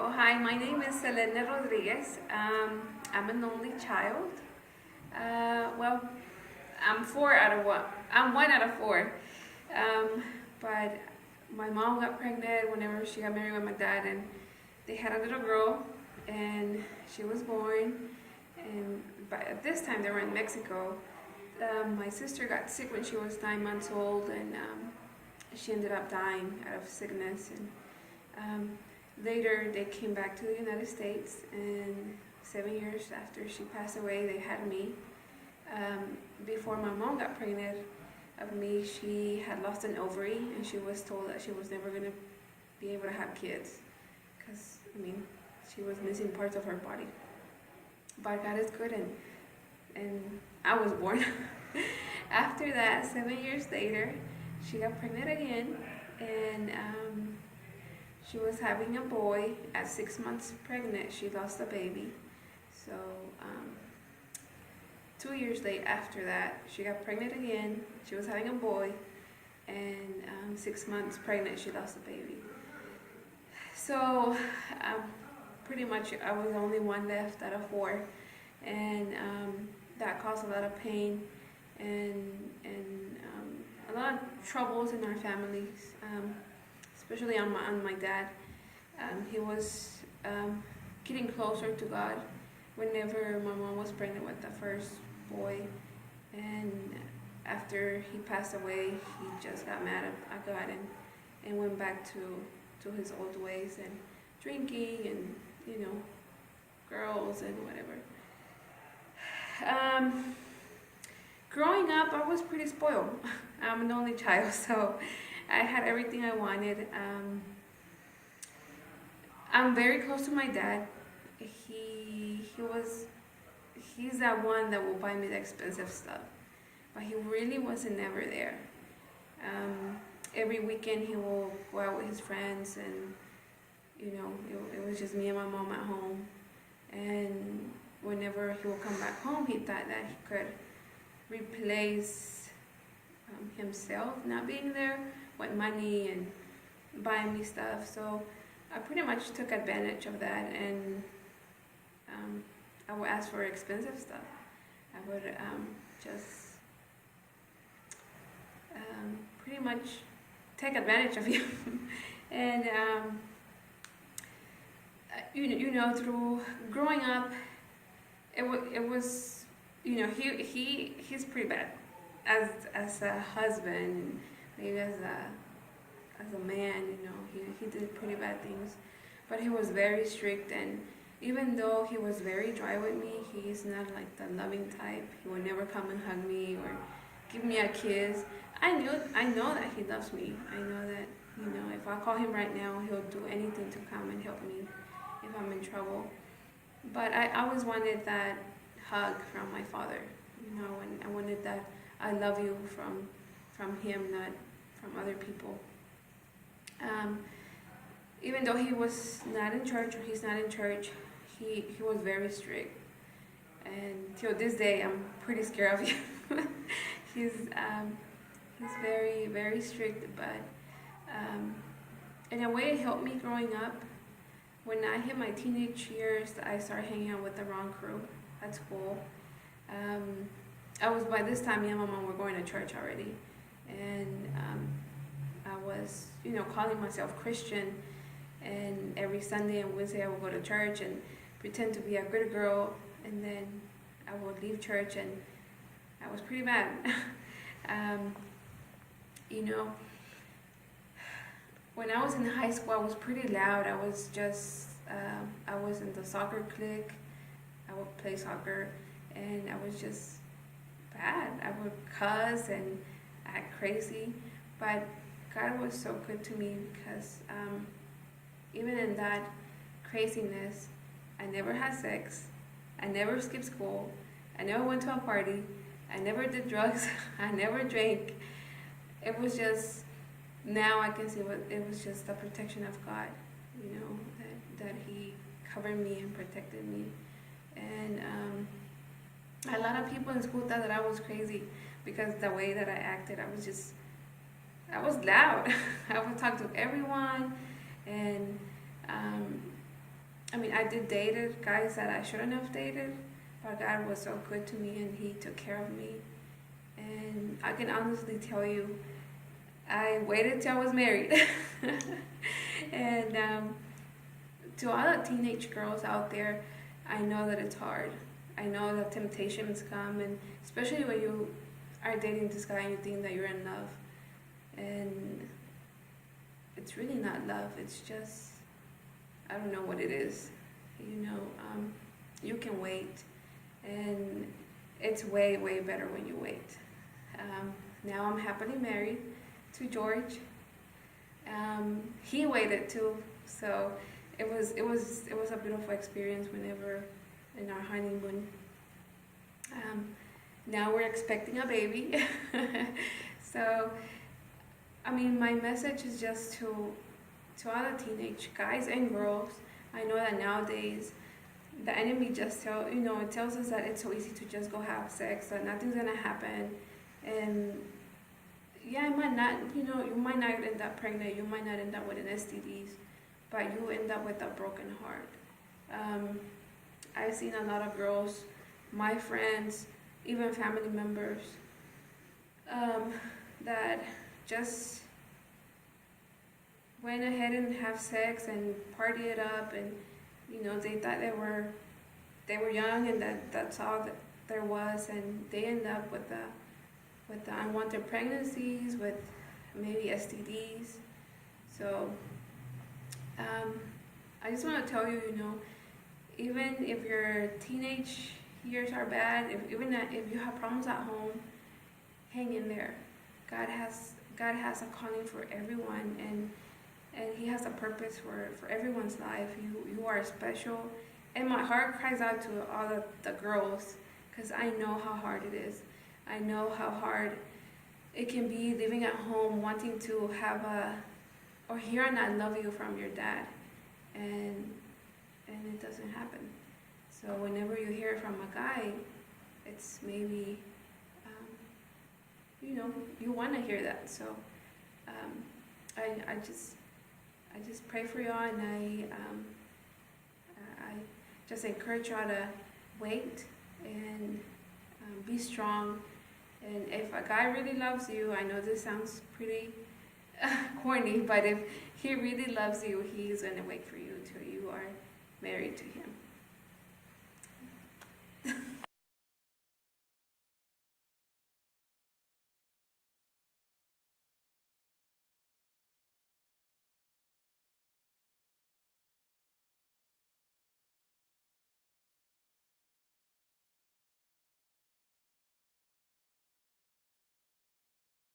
Oh, hi, my name is Selena Rodriguez. I'm an only child. Well, I'm four out of one. I'm one out of four. Um, but my mom got pregnant whenever she got married with my dad, and they had a little girl, and she was born. And at this time, they were in Mexico. My sister got sick when she was 9 months old, and she ended up dying out of sickness. And um, later, they came back to the United States, and 7 years after she passed away, they had me. Before my mom got pregnant of me, she had lost an ovary, and she was told that she was never going to be able to have kids because, she was missing parts of her body. But God is good, and I was born. After that, 7 years later, she got pregnant again, and she was having a boy. At 6 months pregnant, she lost a baby. So 2 years late after that, she got pregnant again. She was having a boy, and 6 months pregnant, she lost a baby. So pretty much I was the only one left out of four, and that caused a lot of pain and a lot of troubles in our families, especially on my dad. He was getting closer to God whenever my mom was pregnant with the first boy, and after he passed away, he just got mad at God and went back to his old ways and drinking and girls and whatever. Growing up, I was pretty spoiled. I'm an only child, so I had everything I wanted. I'm very close to my dad. He's that one that will buy me the expensive stuff, but he really wasn't never there. Every weekend he will go out with his friends, and it was just me and my mom at home. And whenever he would come back home, he thought that he could replace himself not being there with money and buying me stuff. So I pretty much took advantage of that, and I would ask for expensive stuff. I would just pretty much take advantage of him. And through growing up, it was he's pretty bad as a husband, maybe as a man. He did pretty bad things, but he was very strict. And even though he was very dry with me, he's not like the loving type. He would never come and hug me or give me a kiss. I know that he loves me. I know that if I call him right now, he'll do anything to come and help me if I'm in trouble. But I always wanted that hug from my father, and I wanted that I love you from him, not from other people. Even though he was not in church, or he's not in church, he was very strict. And till this day, I'm pretty scared of him. he's very, very strict, but in a way it helped me growing up. When I hit my teenage years, I started hanging out with the wrong crew at school. By this time, me and my mom were going to church already. And I was, calling myself Christian. And every Sunday and Wednesday, I would go to church and pretend to be a good girl. And then I would leave church, and I was pretty bad. When I was in high school, I was pretty loud. I was in the soccer clique. I would play soccer, and I was just bad. I would cuss and act crazy, but God was so good to me because even in that craziness, I never had sex. I never skipped school. I never went to a party. I never did drugs. I never drank. It was just, now I can see it was just the protection of God, that He covered me and protected me. And a lot of people in school thought that I was crazy because the way that I acted, I was loud. I would talk to everyone, and I mean, I did dated guys that I shouldn't have dated, but God was so good to me and He took care of me. And I can honestly tell you, I waited till I was married. And to all the teenage girls out there, I know that it's hard. I know that temptations come, and especially when you are dating this guy and you think that you're in love. And it's really not love, it's just, I don't know what it is. You know, you can wait, and it's way, way better when you wait. Now I'm happily married to George. He waited too, so it was a beautiful experience whenever in our honeymoon. Now we're expecting a baby. So, I mean, my message is just to all the teenage guys and girls. I know that nowadays the enemy just it tells us that it's so easy to just go have sex, that nothing's gonna happen, and yeah, it might not, you might not end up pregnant, you might not end up with an STDs, but you end up with a broken heart. I've seen a lot of girls, my friends, even family members, that just went ahead and have sex and party it up, and they thought they were young and that's all that there was, and they end up with the unwanted pregnancies, with maybe STDs. So I just want to tell you, even if your teenage years are bad, if you have problems at home, hang in there. God has a calling for everyone, and He has a purpose for everyone's life. You are special, and my heart cries out to all the girls, because I know how hard it is. I know how hard it can be living at home, wanting to have or hear an "I love you" from your dad, and it doesn't happen. So whenever you hear it from a guy, it's maybe you want to hear that. So I just pray for y'all, and I just encourage y'all to wait and be strong. And if a guy really loves you, I know this sounds pretty corny, but if he really loves you, he's going to wait for you till you are married to him.